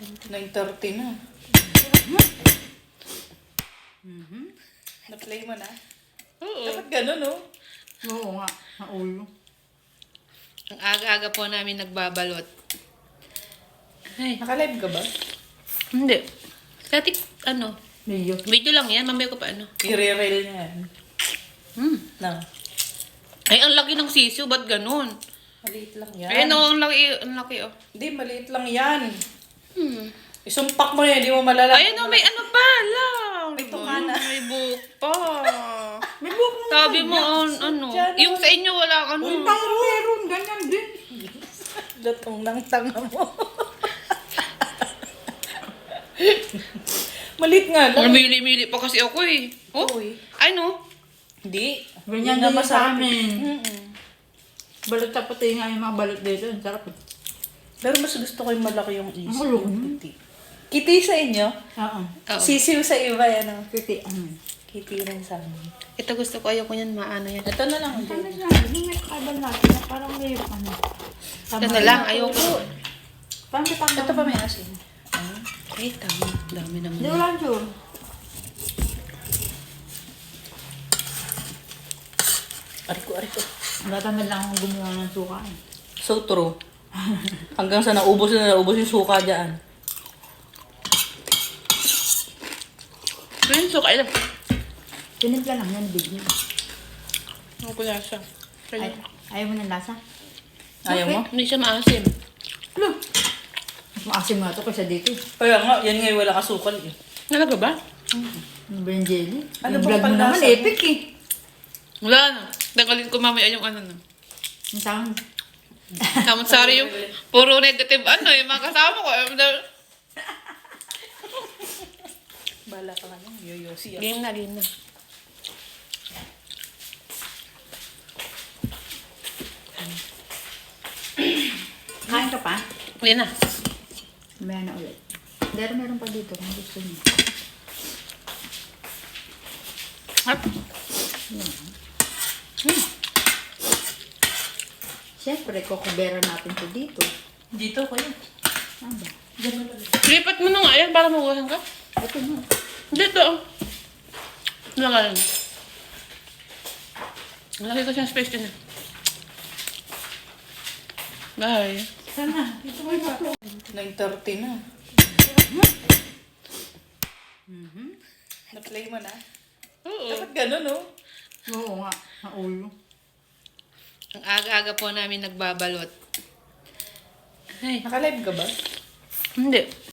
9:30 na. Na-play mo na? Oo. Dapat ganun, no? Oo nga, naulo. Ang aga-aga po namin nagbabalot. Ay, Naka-live ka ba? hindi. Static, Medyo. video lang yan. Mamaya ko pa I-re-reel niya yan. Na. Ay, ang laki ng sisiw. Ba't ganun? Maliit lang yan. Ayun ang laki, oh. Hindi, maliit lang yan. Hmm. Isumpak mo yan, hindi mo malala. Ayun, oh, may ano pa lang. May tunga na. May buhok pa. May buhok naman. Sabi mo, Diyan, yung sa inyo wala Uy, tanga meron. Ganyan din. Latong ng tanga mo. Maliit nga lang. Mili-mili pa kasi ako eh. Oh, Uy. ay no. Hindi. Ganyan Hindi na din sa masarap. amin. Mm-mm. Balot na pati nga yung mga balot dito. Ang sarap. Pero mas gusto ko yung malaki yung isip. Ang laki. Yung Kitty. Kitty sa inyo? Oo. Oo. Sisiw sa iba yan. Oh. Kasi Kitty rin sa amin. Ito gusto ko, ayoko yan, maano yan. Ito na lang. Ano siya? Yung may kabal natin na parang may Ito na lang, ayoko. Parang may kabal. Ito pa may asin. Ay, tama. Dami naman. Hindi wala sure. Ariko. Natamad lang akong gumawa ng suka eh. So true. Hanggang sa naubos yung suka dyan. Ayun, so kailan. Tinimpla lang yan, big niya. Ano pala siya? Ay, ayaw mo ng lasa? Ayaw mo? Hindi siya maasim. Look! Mas maasim nga ito kaysa dito. Kaya nga, yan ngayon wala kasukal eh. Nalaga ba? Ano ba yung jelly? Ano Yung bang vlog mo naman, panlasa? epic eh. Wala na. Tagalin ko mamaya yung ano na. Yung sound. Tamang sorry yung puro negative yung mga kasama ko. Bala ka nga yoyosi. Game na. Kain ka pa? Hindi na. Meron na ulit. Pero meron pa dito kung gusto niyo. Hap. Siyempre, kukubera natin ito dito. Dito ko yun. Ano ba? Lipat mo na nga yan para maguwasan ka. Ito mo. Dito. Langalan. Laki ko siyang space din. Bye. Sana. Ito mo yung tatlo. 9:30 na. Na-play mo na? Oo. Dapat ganun, no? Oo nga. Naulo. Ang aga-aga po namin nagbabalot. Ay, Naka-live ka ba? hindi.